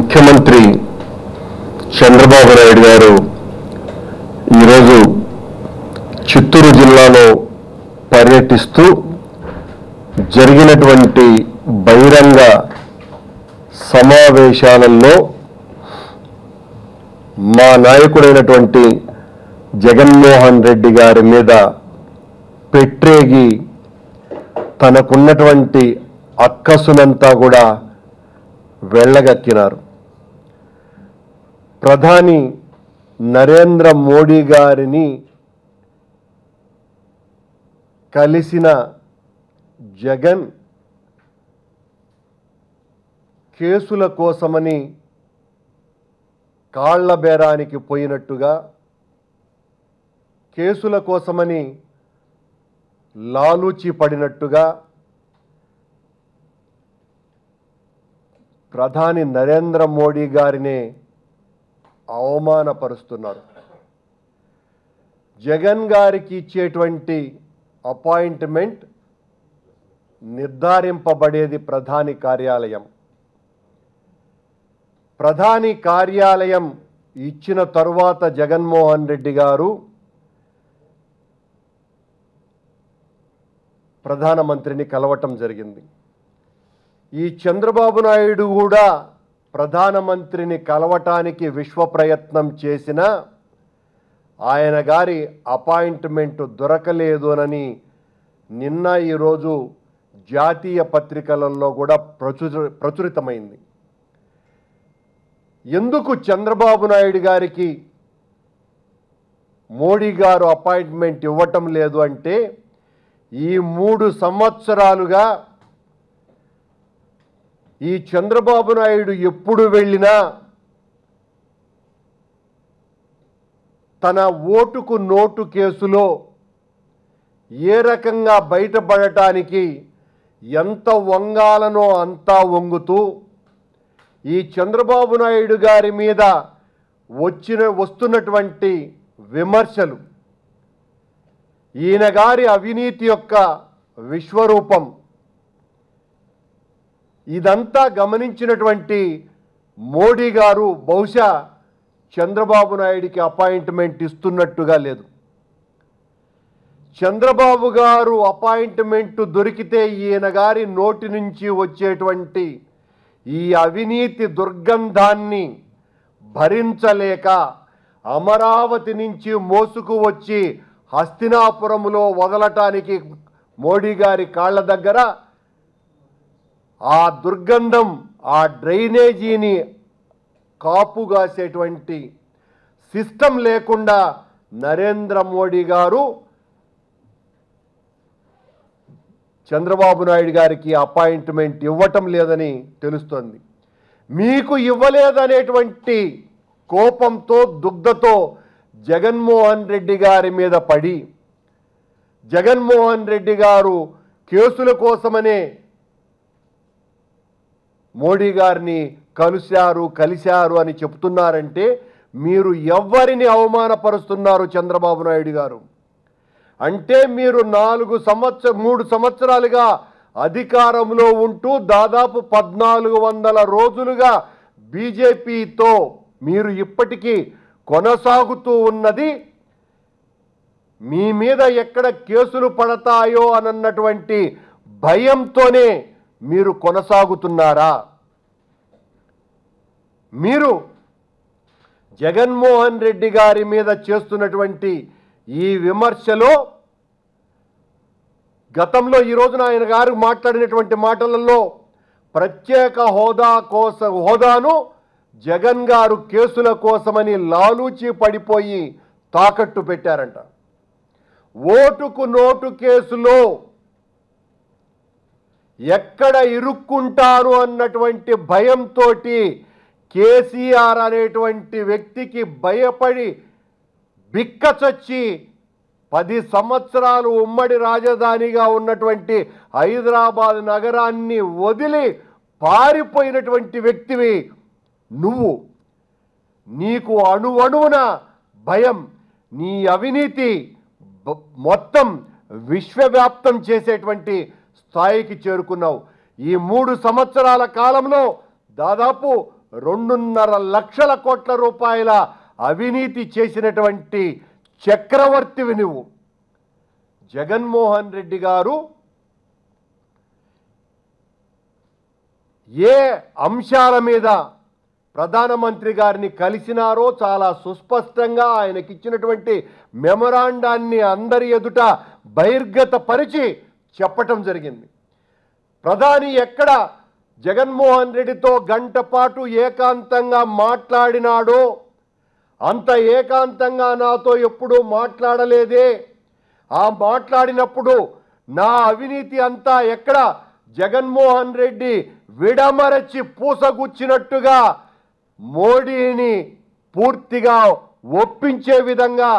ముఖ్యమంత్రి చంద్రబాబు నాయుడు గారు ఈరోజు చిత్తూరు జిల్లాలో పర్యటిస్తూ జరిగినటువంటి బహిరంగ సమావేశాలలో మా నాయకుడైనటువంటి జగన్మోహన్ రెడ్డి గారి మీద పెట్టేగి తనకున్నటువంటి అక్కసునంతా కూడా వెళ్ళగక్కినారు. ప్రధాని నరేంద్ర మోడీ గారిని కలిసిన జగన్ కేసుల కోసమని కాళ్ల బేరానికి పోయినట్టుగా, కేసుల కోసమని లాలూచి పడినట్టుగా ప్రధాని నరేంద్ర మోడీ గారిని అవమానపరుస్తున్నారు. జగన్ గారికి ఇచ్చేటువంటి అపాయింట్మెంట్ నిర్ధారింపబడేది ప్రధాని కార్యాలయం. ప్రధాని కార్యాలయం ఇచ్చిన తరువాత జగన్మోహన్ రెడ్డి గారు ప్రధానమంత్రిని కలవటం జరిగింది. ఈ చంద్రబాబు నాయుడు కూడా ప్రధానమంత్రిని కలవటానికి విశ్వ ప్రయత్నం చేసిన ఆయన గారి అపాయింట్మెంట్ దొరకలేదునని నిన్న ఈరోజు జాతీయ పత్రికలలో కూడా ప్రచురితమైంది. ఎందుకు చంద్రబాబు నాయుడు గారికి మోడీ గారు అపాయింట్మెంట్ ఇవ్వటం లేదు అంటే, ఈ 3 సంవత్సరాలుగా ఈ చంద్రబాబు నాయుడు ఎప్పుడు వెళ్ళినా తన ఓటుకు నోటు కేసులో ఏ రకంగా బయటపడటానికి ఎంత వంగాలనో అంతా వంగుతూ ఈ చంద్రబాబు నాయుడు గారి మీద వస్తున్నటువంటి విమర్శలు, ఈయన గారి అవినీతి యొక్క విశ్వరూపం, ఇదంతా గమనించినటువంటి మోడీ గారు బహుశా చంద్రబాబు నాయుడికి అపాయింట్మెంట్ ఇస్తున్నట్టుగా లేదు. చంద్రబాబు గారు అపాయింట్మెంట్ దొరికితే ఈయన గారి నోటి నుంచి వచ్చేటువంటి ఈ అవినీతి దుర్గంధాన్ని భరించలేక అమరావతి నుంచి మోసుకు వచ్చి హస్తినాపురంలో వదలటానికి మోడీ గారి కాళ్ళ దగ్గర ఆ దుర్గంధం, ఆ డ్రైనేజీని కాపుగాసేటువంటి సిస్టమ్ లేకుండా నరేంద్ర మోడీ గారు చంద్రబాబు నాయుడు గారికి అపాయింట్మెంట్ ఇవ్వటం లేదని తెలుస్తోంది. మీకు ఇవ్వలేదనేటువంటి కోపంతో, దుగ్ధతో జగన్మోహన్ రెడ్డి గారి మీద పడి, జగన్మోహన్ రెడ్డి గారు కేసుల కోసమనే మోడీ గారిని కలిశారు అని చెప్తున్నారంటే మీరు ఎవరిని అవమానపరుస్తున్నారు రోజుబాబు నాయుడు గారు? అంటే మీరు 3 సంవత్సరాలుగా అధికారంలో ఉంటూ దాదాపు 1400 రోజులుగా బీజేపీతో మీరు ఇప్పటికీ కొనసాగుతూ ఉన్నది మీ మీద ఎక్కడ కేసులు పడతాయో అన్నటువంటి భయంతోనే మీరు కొనసాగుతున్నారా? మీరు జగన్మోహన్ రెడ్డి గారి మీద చేస్తున్నటువంటి ఈ విమర్శలో గతంలో ఈ రోజున ఆయన గారు మాట్లాడినటువంటి మాటలలో ప్రత్యేక హోదాను జగన్ గారు కేసుల కోసమని లాలూచి పడిపోయి తాకట్టు పెట్టారంట. ఓటుకు నోటు కేసులో ఎక్కడ ఇరుక్కుంటారు అన్నటువంటి భయంతో కేసీఆర్ అనేటువంటి వ్యక్తికి భయపడి బిక్కచొచ్చి 10 సంవత్సరాలు ఉమ్మడి రాజధానిగా ఉన్నటువంటి హైదరాబాద్ నగరాన్ని వదిలి పారిపోయినటువంటి వ్యక్తివి నువ్వు. నీకు అణువణువున భయం, నీ అవినీతి మొత్తం విశ్వవ్యాప్తం చేసేటువంటి స్థాయికి చేరుకున్నావు. ఈ 3 సంవత్సరాల కాలంలో దాదాపు 2.5 లక్షల కోట్ల రూపాయల అవినీతి చేసినటువంటి చక్రవర్తివి నువ్వు. జగన్మోహన్ రెడ్డి గారు ఏ అంశాల మీద ప్రధానమంత్రి గారిని కలిసినారో చాలా సుస్పష్టంగా ఆయనకిచ్చినటువంటి మెమొరాండాన్ని అందరి ఎదుట బహిర్గతపరిచి చెప్పటం జరిగింది. ప్రధాని ఎక్కడ జగన్మోహన్ రెడ్డితో గంట పాటు ఏకాంతంగా మాట్లాడినాడో అంత ఏకాంతంగా నాతో ఎప్పుడూ మాట్లాడలేదే. ఆ మాట్లాడినప్పుడు నా అవినీతి అంతా ఎక్కడ జగన్మోహన్ రెడ్డి విడమరచి పూసగుచ్చినట్టుగా మోడీని పూర్తిగా ఒప్పించే విధంగా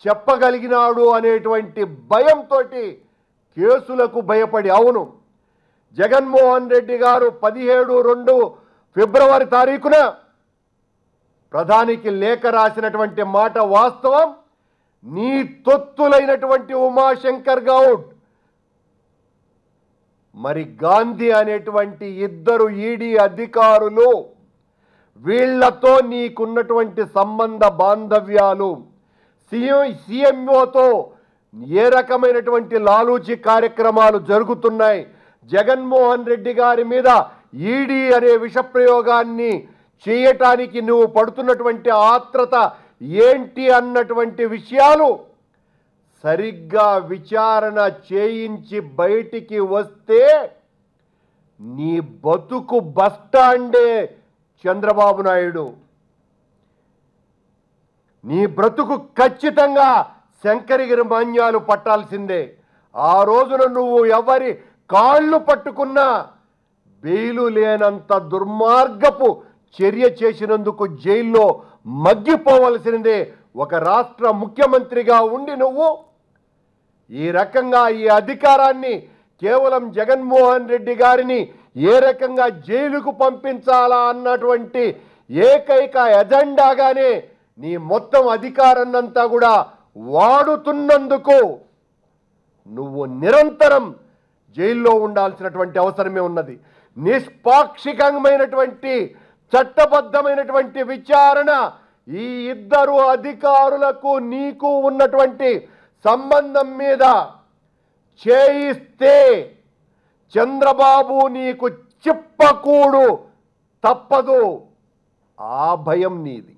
చెప్పగలిగినాడు అనేటువంటి భయంతో కేసులకు భయపడి, అవును జగన్మోహన్ రెడ్డి గారు 17 ఫిబ్రవరి తారీఖున ప్రధానికి లేఖ రాసినటువంటి మాట వాస్తవం. నీ తొత్తులైనటువంటి ఉమాశంకర్ గౌడ్ మరి గాంధీ అనేటువంటి 2 ఈడీ అధికారులు, వీళ్లతో నీకున్నటువంటి సంబంధ బాంధవ్యాలు, సీఎంఓతో ఏ రకమైనటువంటి లాలూచి కార్యక్రమాలు జరుగుతున్నాయి, జగన్మోహన్ రెడ్డి గారి మీద ఈడీ అనే విషప్రయోగాన్ని చేయటానికి నువ్వు పడుతున్నటువంటి ఆత్రత ఏంటి అన్నటువంటి విషయాలు సరిగ్గా విచారణ చేయించి బయటికి వస్తే నీ బతుకు బస్టాండే చంద్రబాబు నాయుడు. నీ బ్రతుకు ఖచ్చితంగా శంకరగిరి మాన్యాలు పట్టాల్సిందే. ఆ రోజున నువ్వు ఎవరి కాళ్ళు పట్టుకున్నా బెయిలు లేనంత దుర్మార్గపు చర్య చేసినందుకు జైల్లో మగ్గిపోవలసిందే. ఒక రాష్ట్ర ముఖ్యమంత్రిగా ఉండి నువ్వు ఈ రకంగా ఈ అధికారాన్ని కేవలం జగన్మోహన్ రెడ్డి గారిని ఏ రకంగా జైలుకు పంపించాలా అన్నటువంటి ఏకైక ఎజెండాగానే నీ మొత్తం అధికారాన్నంతా కూడా వాడుతున్నందుకు నువ్వు నిరంతరం జైల్లో ఉండాల్సినటువంటి అవసరమే ఉన్నది. నిష్పాక్షికమైనటువంటి చట్టబద్ధమైనటువంటి విచారణ ఈ 2 అధికారులకు నీకు ఉన్నటువంటి సంబంధం మీద చేయిస్తే చంద్రబాబు నీకు చిప్పకూడు తప్పదు. ఆ భయం నీది.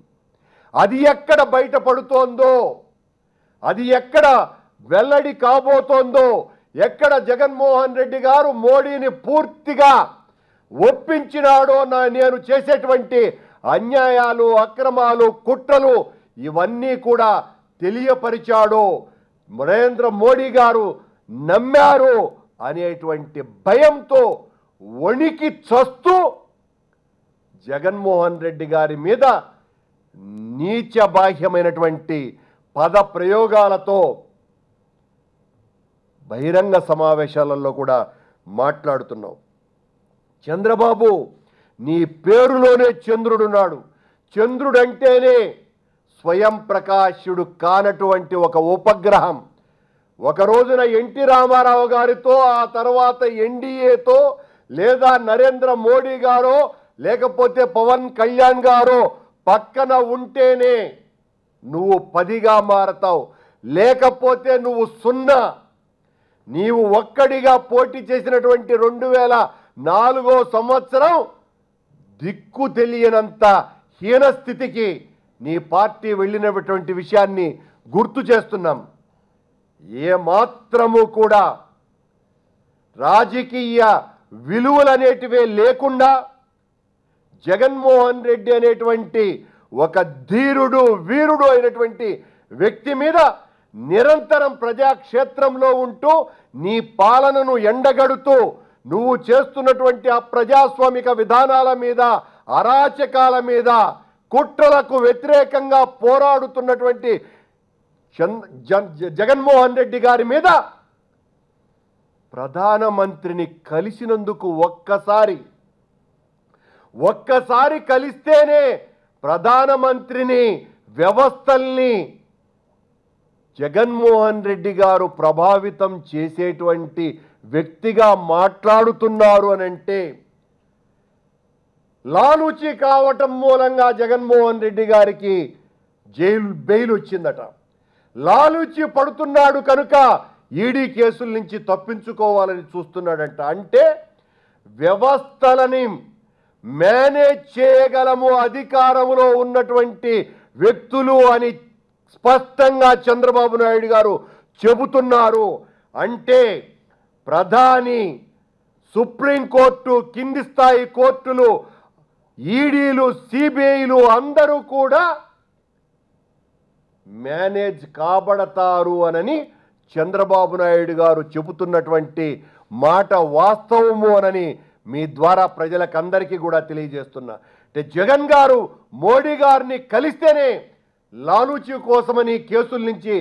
అది ఎక్కడ బయటపడుతోందో, అది ఎక్కడ వెల్లడి కాబోతోందో, ఎక్కడ జగన్మోహన్ రెడ్డి గారు మోడీని పూర్తిగా ఒప్పించినాడో, నేను చేసేటువంటి అన్యాయాలు, అక్రమాలు, కుట్రలు ఇవన్నీ కూడా తెలియపరిచాడో, నరేంద్ర మోడీ గారు నమ్మారు అనేటువంటి భయంతో వణికి చస్తూ జగన్మోహన్ రెడ్డి గారి మీద నీచబాహ్యమైనటువంటి పద ప్రయోగాలతో బహిరంగ సమావేశాలలో కూడా మాట్లాడుతున్నావు. చంద్రబాబు, నీ పేరులోనే చంద్రుడున్నాడు. చంద్రుడంటేనే స్వయం ప్రకాశుడు కానటువంటి ఒక ఉపగ్రహం. ఒక రోజున ఎన్టీ రామారావు గారితో, ఆ తర్వాత ఎన్డీఏతో, లేదా నరేంద్ర మోడీ గారో లేకపోతే పవన్ కళ్యాణ్ గారో పక్కన ఉంటేనే నువ్వు 10గా మారతావు, లేకపోతే నువ్వు 0. నీవు ఒక్కడిగా పోటీ చేసినటువంటి 2004 సంవత్సరం దిక్కు తెలియనంత హీనస్థితికి నీ పార్టీ వెళ్ళినటువంటి విషయాన్ని గుర్తు చేస్తున్నాం. ఏమాత్రము కూడా రాజకీయ విలువలనేటివే లేకుండా జగన్మోహన్ రెడ్డి అనేటువంటి ఒక ధీరుడు, వీరుడు అయినటువంటి వ్యక్తి మీద నిరంతరం ప్రజాక్షేత్రంలో ఉంటూ నీ పాలనను ఎండగడుతూ నువ్వు చేస్తున్నటువంటి ఆ ప్రజాస్వామిక విధానాల మీద, అరాచకాల మీద, కుట్రలకు వ్యతిరేకంగా పోరాడుతున్నటువంటి జగన్మోహన్ రెడ్డి గారి మీద ప్రధానమంత్రిని కలిసినందుకు ఒక్కసారి కలిస్తేనే ప్రధానమంత్రిని, వ్యవస్థల్ని జగన్మోహన్ రెడ్డి గారు ప్రభావితం చేసేటువంటి వ్యక్తిగా మాట్లాడుతున్నారు అనంటే లాలూచి కావటం మూలంగా జగన్మోహన్ రెడ్డి గారికి బెయిల్ వచ్చిందట. లాలూచి పడుతున్నాడు కనుక ఈడీ కేసుల నుంచి తప్పించుకోవాలని చూస్తున్నాడంట. అంటే వ్యవస్థలని మేనేజ్ చేయగలము అధికారంలో ఉన్నటువంటి వ్యక్తులు అని స్పష్టంగా చంద్రబాబు నాయుడు గారు చెబుతున్నారు. అంటే ప్రధాని, సుప్రీంకోర్టు, కింది స్థాయి కోర్టులు, ఈడీలు, సిబిఐలు అందరూ కూడా మేనేజ్ కాబడతారు అనని చంద్రబాబు నాయుడు గారు చెబుతున్నటువంటి మాట వాస్తవము అనని మీ ద్వారా ప్రజలకందరికీ కూడా తెలియజేస్తున్నా. అంటే జగన్ గారు మోడీ గారిని కలిస్తేనే లాలూచి కోసమని కేసుల నుంచి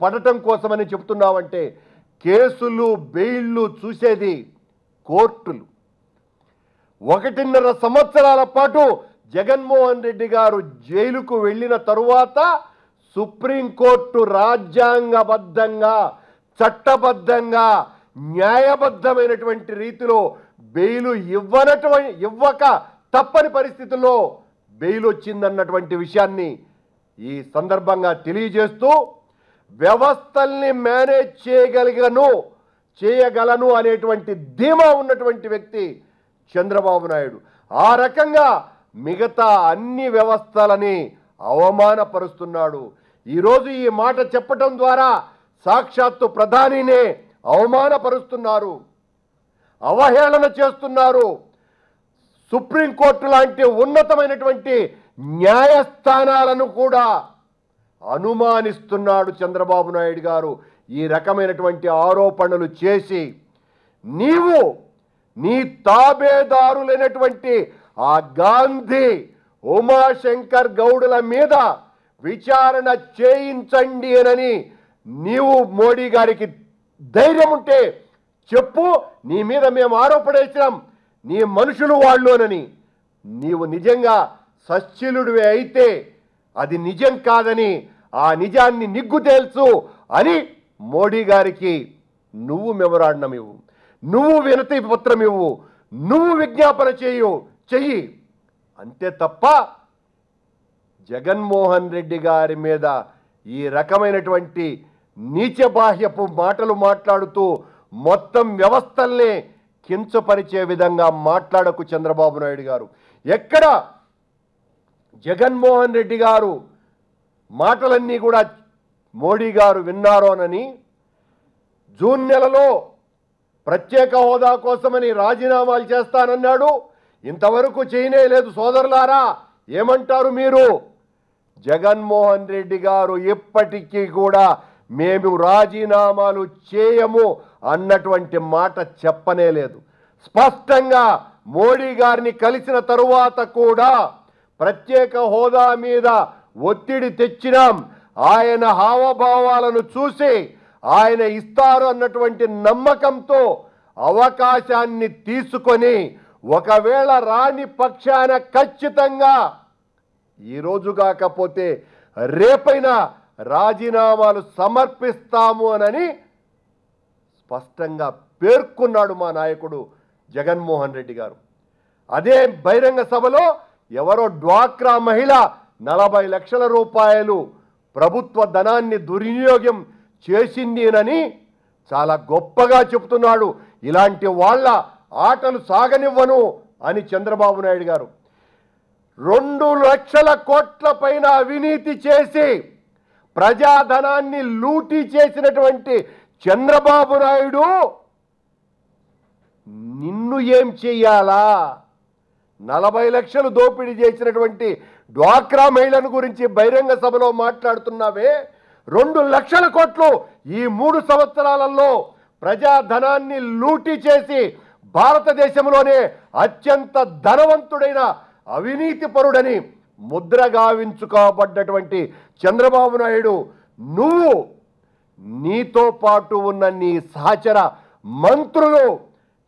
పడటం కోసమని చెప్తున్నామంటే కేసులు, బెయిళ్ళు చూసేది కోర్టులు. 1.5 సంవత్సరాల పాటు జగన్మోహన్ రెడ్డి గారు జైలుకు వెళ్ళిన తరువాత సుప్రీంకోర్టు రాజ్యాంగబద్ధంగా, చట్టబద్ధంగా, న్యాయబద్ధమైనటువంటి రీతిలో బెయిలు ఇవ్వక తప్పని పరిస్థితుల్లో బెయిల్ వచ్చిందన్నటువంటి విషయాన్ని ఈ సందర్భంగా తెలియజేస్తూ, వ్యవస్థల్ని మేనేజ్ చేయగలను అనేటువంటి ధీమా ఉన్నటువంటి వ్యక్తి చంద్రబాబు నాయుడు. ఆ రకంగా మిగతా అన్ని వ్యవస్థలని అవమానపరుస్తున్నాడు. ఈరోజు ఈ మాట చెప్పటం ద్వారా సాక్షాత్తు ప్రధానినే అవమానపరుస్తున్నారు, అవహేళన చేస్తున్నారు. సుప్రీంకోర్టు లాంటి ఉన్నతమైనటువంటి న్యాయస్థానాలను కూడా అనుమానిస్తున్నాడు చంద్రబాబు నాయుడు గారు. ఈ రకమైనటువంటి ఆరోపణలు చేసి నీవు నీ తాబేదారులైనటువంటి ఆ గాంధీ, ఉమాశంకర్ గౌడుల మీద విచారణ చేయించండి అని నీవు మోడీ గారికి ధైర్యం ఉంటే చెప్పు, నీ మీద మేము ఆరోపణేసినాం, నీ మనుషులు వాళ్ళునని. నీవు నిజంగా సచ్చిలుడివే అయితే అది నిజం కాదని, ఆ నిజాన్ని నిగ్గు తేల్చు అని మోడీ గారికి నువ్వు మెమరాండం ఇవ్వు, నువ్వు వినతి పత్రం ఇవ్వు, నువ్వు విజ్ఞాపన చెయ్యి. అంతే తప్ప జగన్మోహన్ రెడ్డి గారి మీద ఈ రకమైనటువంటి నీచబాహ్యపు మాటలు మాట్లాడుతూ మొత్తం వ్యవస్థల్ని కించపరిచే విధంగా మాట్లాడకు చంద్రబాబు నాయుడు గారు. ఎక్కడ జగన్మోహన్ రెడ్డి గారు మాటలన్నీ కూడా మోడీ గారు విన్నారోనని జూన్ నెలలో ప్రత్యేక హోదా కోసమని రాజీనామాలు చేస్తానన్నాడు. ఇంతవరకు చేయనే లేదు. సోదరులారా, ఏమంటారు మీరు? జగన్మోహన్ రెడ్డి గారు ఎప్పటికీ కూడా మేము రాజీనామాలు చేయము అన్నటువంటి మాట చెప్పనే లేదు. స్పష్టంగా మోడీ గారిని కలిసిన తరువాత కూడా ప్రత్యేక హోదా మీద ఒత్తిడి తెచ్చినాం. ఆయన హావభావాలను చూసి ఆయన ఇస్తారు అన్నటువంటి నమ్మకంతో అవకాశాన్ని తీసుకొని, ఒకవేళ రాని పక్షాన ఖచ్చితంగా ఈరోజు కాకపోతే రేపైనా రాజీనామాలు సమర్పిస్తాము అని స్పష్టంగా పేర్కొన్నాడు మా నాయకుడు జగన్మోహన్ రెడ్డి గారు. అదే బహిరంగ సభలో ఎవరో డ్వాక్రా మహిళ 40 లక్షల రూపాయలు ప్రభుత్వ ధనాన్ని దుర్వినియోగం చేసింది అని చాలా గొప్పగా చెప్తున్నాడు. ఇలాంటి వాళ్ళ ఆటలు సాగనివ్వను అని చంద్రబాబు నాయుడు గారు 2 లక్షల కోట్ల పైన అవినీతి చేసి ప్రజాధనాన్ని లూటీ చేసినటువంటి చంద్రబాబు నాయుడు నిన్ను ఏం చెయ్యాలా? 40 లక్షలు దోపిడీ చేసినటువంటి డ్వాక్రా మహిళను గురించి బహిరంగ సభలో మాట్లాడుతున్నావే. 2 లక్షల కోట్లు ఈ 3 సంవత్సరాలలో ప్రజాధనాన్ని లూటీ చేసి భారతదేశంలోనే అత్యంత ధనవంతుడైన అవినీతి పరుడని ముద్ర గావించుకోబడ్డటువంటి చంద్రబాబు నాయుడు, నువ్వు నీతో పాటు ఉన్న నీ సహచర మంత్రులు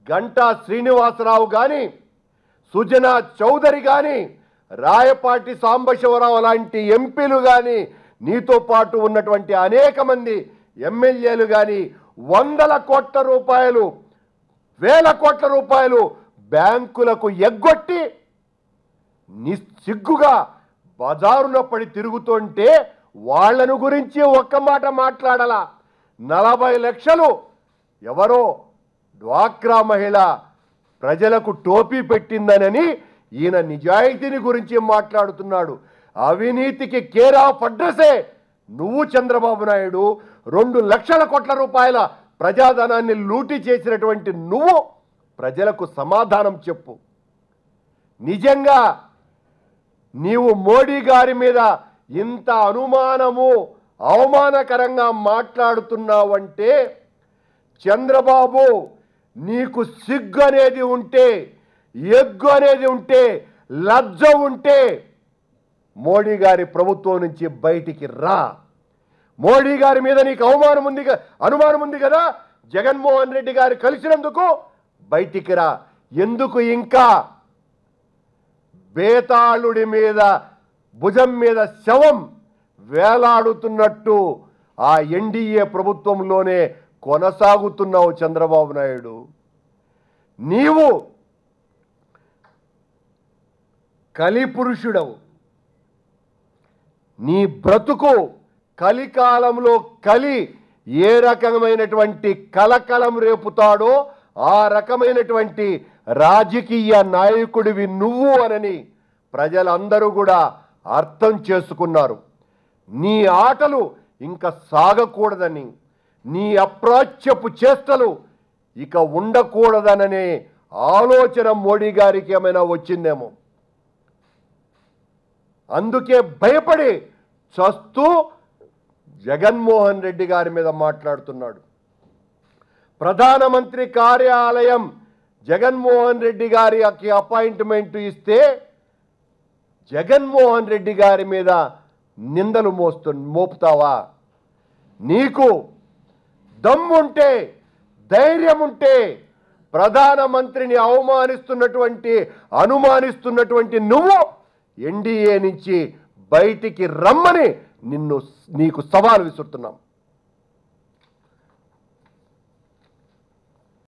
గంటా శ్రీనివాసరావు కానీ, సుజనా చౌదరి కానీ, రాయపాటి సాంబశివరావు లాంటి ఎంపీలు కానీ, నీతో పాటు ఉన్నటువంటి అనేక మంది ఎమ్మెల్యేలు కానీ 100 కోట్ల రూపాయలు, 1000 కోట్ల రూపాయలు బ్యాంకులకు ఎగ్గొట్టి నిస్సిగ్గుగా బజారున పడి తిరుగుతుంటే వాళ్ళను గురించి ఒక్క మాట మాట్లాడాలా. 40 లక్షలు ఎవరో డ్వాక్రా మహిళ ప్రజలకు టోపీ పెట్టిందనని ఈయన నిజాయితీని గురించి మాట్లాడుతున్నాడు. అవినీతికి కేర్ ఆఫ్ అడ్రసే నువ్వు చంద్రబాబు నాయుడు. 2 లక్షల కోట్ల రూపాయల ప్రజాధనాన్ని లూటీ చేసినటువంటి నువ్వు ప్రజలకు సమాధానం చెప్పు. నిజంగా నీవు మోడీ గారి మీద ఇంత అనుమానము అవమానకరంగా మాట్లాడుతున్నావంటే చంద్రబాబు నీకు సిగ్గు అనేది ఉంటే, ఎగ్గు అనేది ఉంటే, లజ్జ ఉంటే మోడీ గారి ప్రభుత్వం నుంచి బయటికి రా. మోడీ గారి మీద నీకు అనుమానం ఉంది కదా, జగన్మోహన్ రెడ్డి గారు కలిసినందుకు బయటికి రా. ఎందుకు ఇంకా బేతాళుడి మీద భుజం మీద శవం వేలాడుతున్నట్టు ఆ ఎన్డీఏ ప్రభుత్వంలోనే కొనసాగుతున్నావు చంద్రబాబు నాయుడు. నీవు కలిపురుషుడవు. నీ బ్రతుకు కలికాలంలో ఏ రకమైనటువంటి కలకలం రేపుతాడో ఆ రకమైనటువంటి రాజకీయ నాయకుడివి నువ్వు అనని ప్రజలందరూ కూడా అర్థం చేసుకున్నారు. నీ ఆటలు ఇంకా సాగకూడదని, నీ అప్రాచ్యపు చేష్టలు ఇక ఉండకూడదననే ఆలోచన మోడీ గారికి ఏమైనా వచ్చిందేమో. అందుకే భయపడి చస్తూ జగన్మోహన్ రెడ్డి గారి మీద మాట్లాడుతున్నాడు. ప్రధానమంత్రి కార్యాలయం జగన్మోహన్ రెడ్డి గారికి అపాయింట్మెంట్ ఇస్తే జగన్మోహన్ రెడ్డి గారి మీద నిందలు మోపుతావా? నీకు దమ్ముంటే, ధైర్యం ఉంటే ప్రధానమంత్రిని అనుమానిస్తున్నటువంటి నువ్వు ఎన్డీఏ నుంచి బయటికి రమ్మని నీకు సవాల్ విసురుతున్నాం.